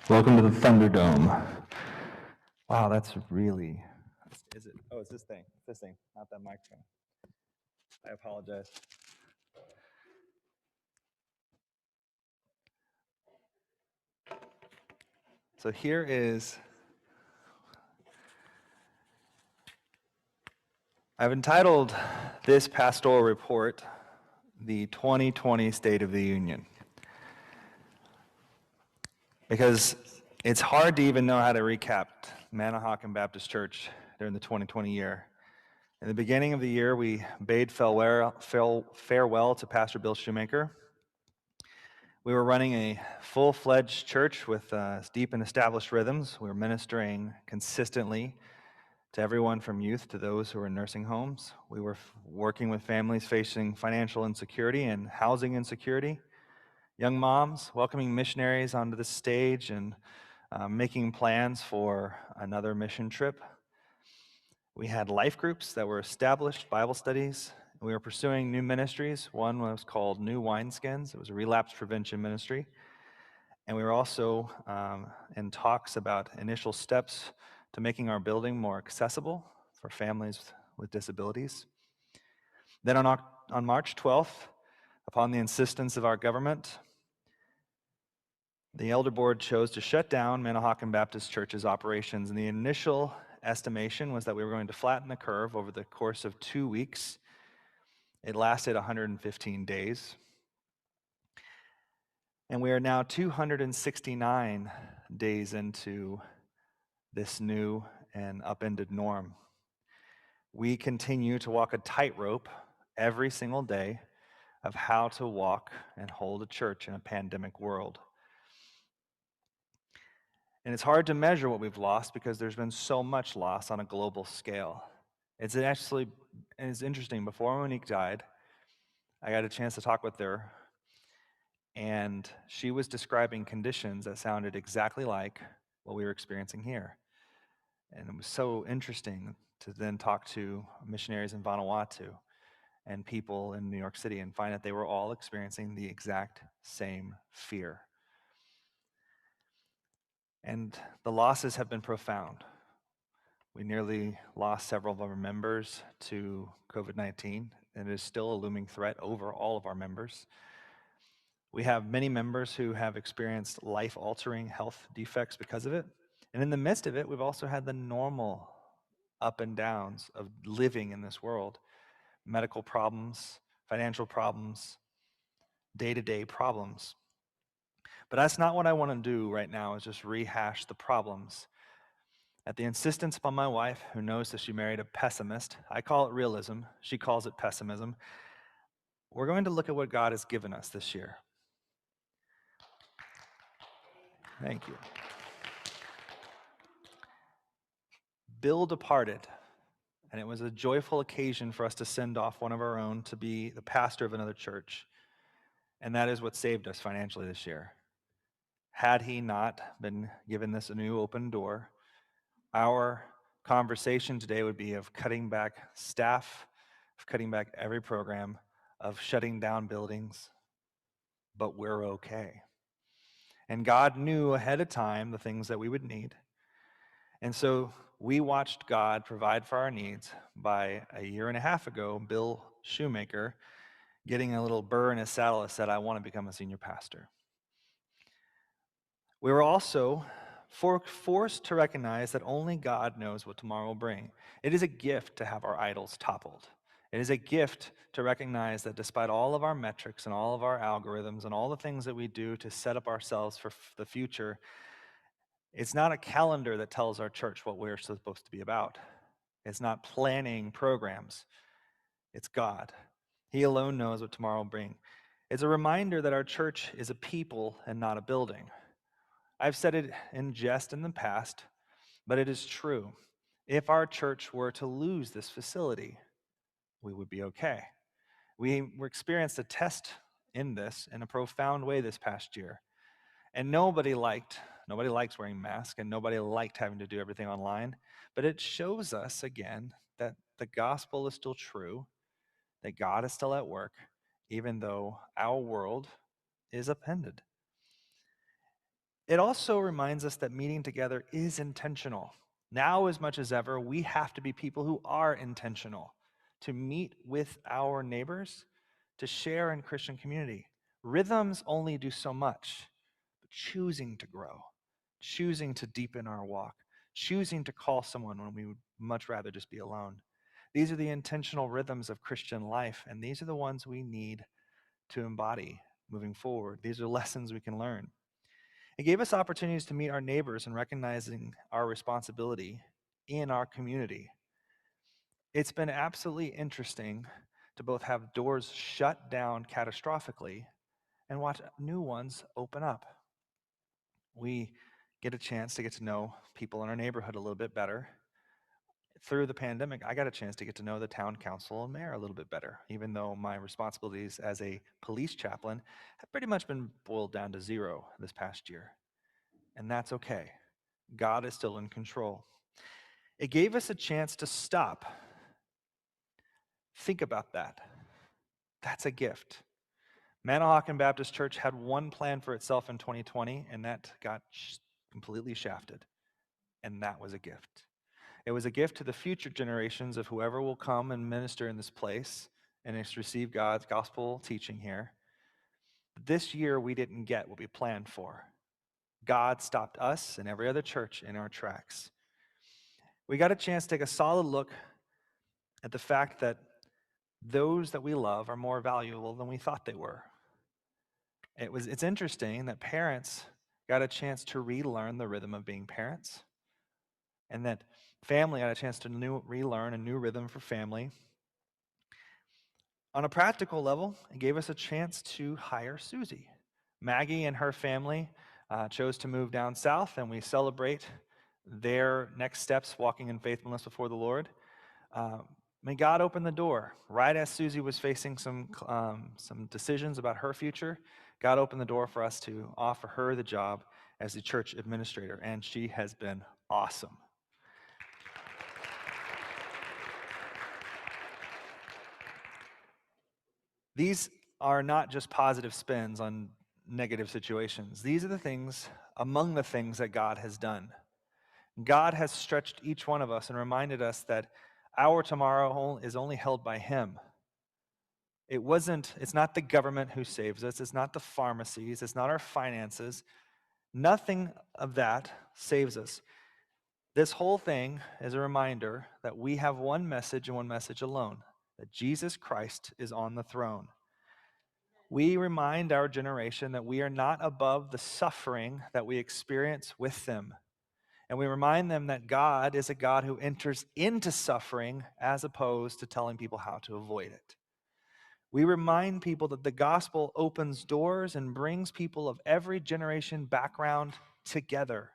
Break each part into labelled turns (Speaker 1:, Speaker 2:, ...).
Speaker 1: Welcome to the Thunderdome. Wow, that's really. Is it? Oh, it's this thing. This thing, not that microphone. I apologize. So here is. I've entitled this pastoral report the 2020 State of the Union, because it's hard to even know how to recap Manahawkin Baptist Church during the 2020 year. In the beginning of the year, we bade farewell to Pastor Bill Shoemaker. We were running a full-fledged church with deep and established rhythms. We were ministering consistently to everyone from youth to those who were in nursing homes. We were working with families facing financial insecurity and housing insecurity. Young moms, welcoming missionaries onto the stage and making plans for another mission trip. We had life groups that were established, Bible studies. We were pursuing new ministries. One was called New Wineskins. It was a relapse prevention ministry. And we were also in talks about initial steps to making our building more accessible for families with disabilities. Then on March 12th, upon the insistence of our government, the elder board chose to shut down Manahawkin Baptist Church's operations. And the initial estimation was that we were going to flatten the curve over the course of 2 weeks. It lasted 115 days. And we are now 269 days into this new and upended norm. We continue to walk a tightrope every single day of how to walk and hold a church in a pandemic world. And it's hard to measure what we've lost because there's been so much loss on a global scale. It's interesting, before Monique died, I got a chance to talk with her, and she was describing conditions that sounded exactly like what we were experiencing here. And it was so interesting to then talk to missionaries in Vanuatu and people in New York City and find that they were all experiencing the exact same fear. And the losses have been profound. We nearly lost several of our members to COVID-19, and it is still a looming threat over all of our members. We have many members who have experienced life-altering health defects because of it. And in the midst of it, we've also had the normal up and downs of living in this world. Medical problems, financial problems, day-to-day problems. But that's not what I want to do right now, is just rehash the problems. At the insistence of my wife, who knows that she married a pessimist, I call it realism, she calls it pessimism, we're going to look at what God has given us this year. Thank you. Bill departed, and it was a joyful occasion for us to send off one of our own to be the pastor of another church. And that is what saved us financially this year. Had he not been given this new open door, our conversation today would be of cutting back staff, of cutting back every program, of shutting down buildings, but we're okay. And God knew ahead of time the things that we would need. And so we watched God provide for our needs by, a year and a half ago, Bill Shoemaker getting a little burr in his saddle that said, I want to become a senior pastor. We were also forced to recognize that only God knows what tomorrow will bring. It is a gift to have our idols toppled. It is a gift to recognize that despite all of our metrics and all of our algorithms and all the things that we do to set up ourselves for the future, it's not a calendar that tells our church what we're supposed to be about. It's not planning programs. It's God. He alone knows what tomorrow will bring. It's a reminder that our church is a people and not a building. I've said it in jest in the past, but it is true. If our church were to lose this facility, we would be okay. We experienced a test in this in a profound way this past year. And nobody likes wearing masks, and nobody liked having to do everything online. But it shows us again that the gospel is still true, that God is still at work, even though our world is upended. It also reminds us that meeting together is intentional. Now, as much as ever, we have to be people who are intentional to meet with our neighbors, to share in Christian community. Rhythms only do so much, but choosing to grow, choosing to deepen our walk, choosing to call someone when we would much rather just be alone. These are the intentional rhythms of Christian life, and these are the ones we need to embody moving forward. These are lessons we can learn. It gave us opportunities to meet our neighbors and recognizing our responsibility in our community. It's been absolutely interesting to both have doors shut down catastrophically and watch new ones open up. We get a chance to get to know people in our neighborhood a little bit better. Through the pandemic, I got a chance to get to know the town council and mayor a little bit better, even though my responsibilities as a police chaplain have pretty much been boiled down to zero this past year. And that's okay. God is still in control. It gave us a chance to stop. Think about that. That's a gift. Manahawkin Baptist Church had one plan for itself in 2020, and that got completely shafted. And that was a gift. It was a gift to the future generations of whoever will come and minister in this place and receive God's gospel teaching here. This year, we didn't get what we planned for. God stopped us and every other church in our tracks. We got a chance to take a solid look at the fact that those that we love are more valuable than we thought they were. It's interesting that parents got a chance to relearn the rhythm of being parents, and that family got a chance to relearn a new rhythm for family. On a practical level, it gave us a chance to hire Susie. Maggie and her family chose to move down south, and we celebrate their next steps walking in faithfulness before the Lord. May God open the door. Right as Susie was facing some decisions about her future, God opened the door for us to offer her the job as the church administrator, and she has been awesome. These are not just positive spins on negative situations. These are the things, among the things that God has done. God has stretched each one of us and reminded us that our tomorrow is only held by Him. It's not the government who saves us. It's not the pharmacies. It's not our finances. Nothing of that saves us. This whole thing is a reminder that we have one message and one message alone, that Jesus Christ is on the throne. We remind our generation that we are not above the suffering that we experience with them. And we remind them that God is a God who enters into suffering as opposed to telling people how to avoid it. We remind people that the gospel opens doors and brings people of every generation background together.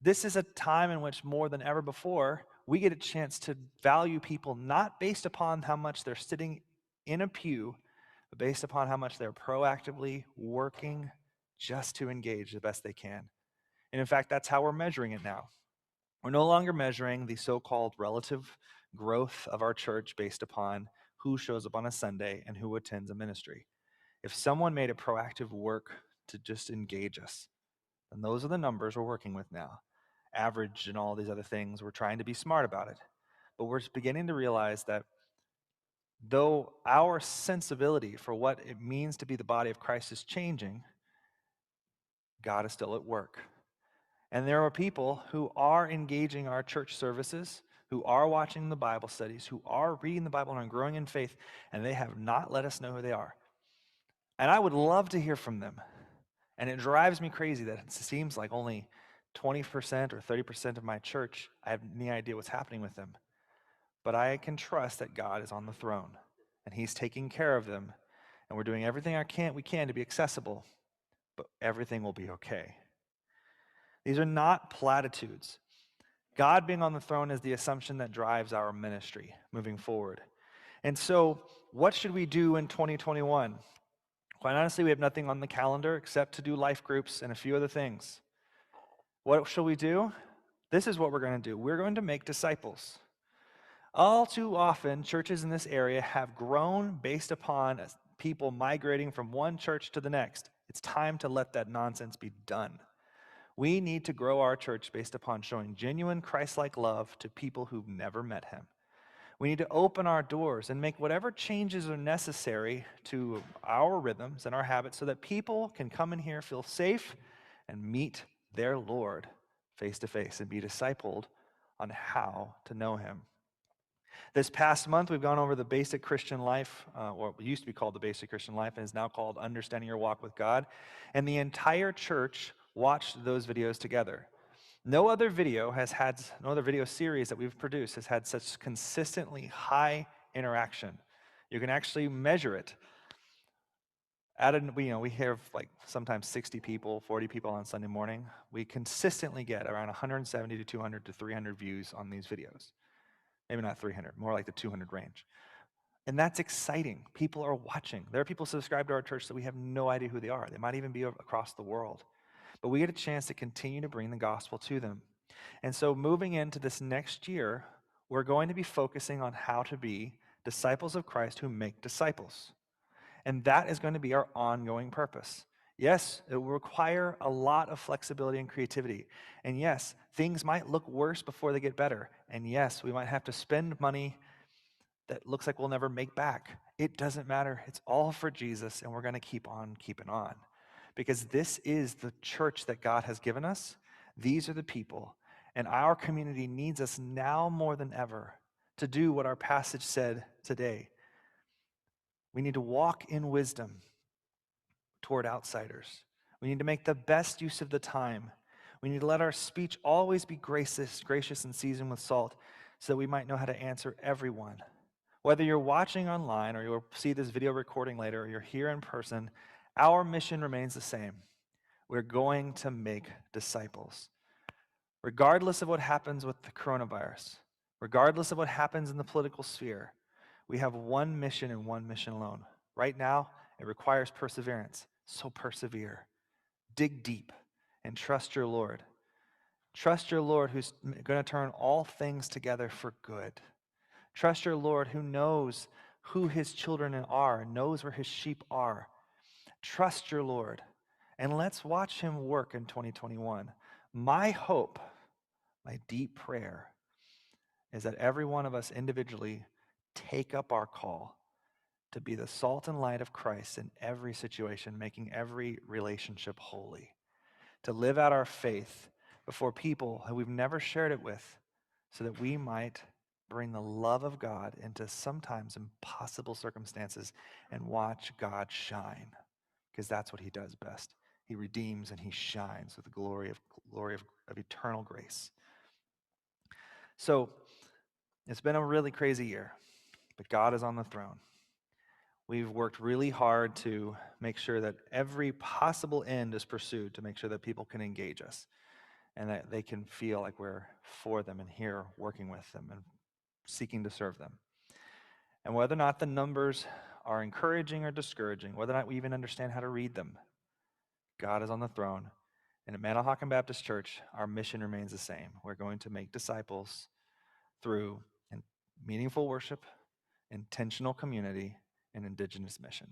Speaker 1: This is a time in which, more than ever before, we get a chance to value people not based upon how much they're sitting in a pew, but based upon how much they're proactively working just to engage the best they can. And in fact, that's how we're measuring it now. We're no longer measuring the so-called relative growth of our church based upon who shows up on a Sunday and who attends a ministry. If someone made a proactive work to just engage us, then those are the numbers we're working with now. Average and all these other things, we're trying to be smart about it. But we're beginning to realize that though our sensibility for what it means to be the body of Christ is changing, God is still at work. And there are people who are engaging our church services, who are watching the Bible studies, who are reading the Bible and are growing in faith, and they have not let us know who they are. And I would love to hear from them. And it drives me crazy that it seems like only 20% or 30% of my church, I have any idea what's happening with them. But I can trust that God is on the throne, and He's taking care of them, and we're doing everything we can to be accessible, but everything will be okay. These are not platitudes. God being on the throne is the assumption that drives our ministry moving forward. And so, what should we do in 2021? Quite honestly, we have nothing on the calendar except to do life groups and a few other things. What shall we do? This is what we're going to do. We're going to make disciples. All too often, churches in this area have grown based upon people migrating from one church to the next. It's time to let that nonsense be done. We need to grow our church based upon showing genuine Christ-like love to people who've never met him. We need to open our doors and make whatever changes are necessary to our rhythms and our habits so that people can come in here, feel safe, and meet their Lord face to face and be discipled on how to know him. This past month, we've gone over the basic Christian life, or it used to be called the basic Christian life, and is now called Understanding Your Walk with God. And the entire church watched those videos together. No other video series that we've produced has had such consistently high interaction. You can actually measure it. We have like sometimes 60 people, 40 people on Sunday morning. We consistently get around 170 to 200 to 300 views on these videos. Maybe not 300, more like the 200 range. And that's exciting. People are watching. There are people subscribed to our church that we have no idea who they are. They might even be across the world. But we get a chance to continue to bring the gospel to them. And so moving into this next year, we're going to be focusing on how to be disciples of Christ who make disciples. And that is going to be our ongoing purpose. Yes, it will require a lot of flexibility and creativity. And yes, things might look worse before they get better. And yes, we might have to spend money that looks like we'll never make back. It doesn't matter. It's all for Jesus, and we're going to keep on keeping on. Because this is the church that God has given us. These are the people. And our community needs us now more than ever to do what our passage said today. We need to walk in wisdom toward outsiders. We need to make the best use of the time. We need to let our speech always be gracious and seasoned with salt so that we might know how to answer everyone. Whether you're watching online or you'll see this video recording later or you're here in person, our mission remains the same. We're going to make disciples. Regardless of what happens with the coronavirus, regardless of what happens in the political sphere, we have one mission and one mission alone. Right now, it requires perseverance. So persevere. Dig deep and trust your Lord. Trust your Lord who's going to turn all things together for good. Trust your Lord who knows who his children are, knows where his sheep are. Trust your Lord. And let's watch him work in 2021. My hope, my deep prayer, is that every one of us individually take up our call to be the salt and light of Christ in every situation, making every relationship holy, to live out our faith before people who we've never shared it with, so that we might bring the love of God into sometimes impossible circumstances and watch God shine, because that's what he does best. He redeems and he shines with the glory of eternal grace. So it's been a really crazy year, but God is on the throne. We've worked really hard to make sure that every possible end is pursued to make sure that people can engage us and that they can feel like we're for them and here working with them and seeking to serve them. And whether or not the numbers are encouraging or discouraging, whether or not we even understand how to read them, God is on the throne. And at Manahawkin Baptist Church, our mission remains the same. We're going to make disciples through meaningful worship, intentional community, and indigenous mission.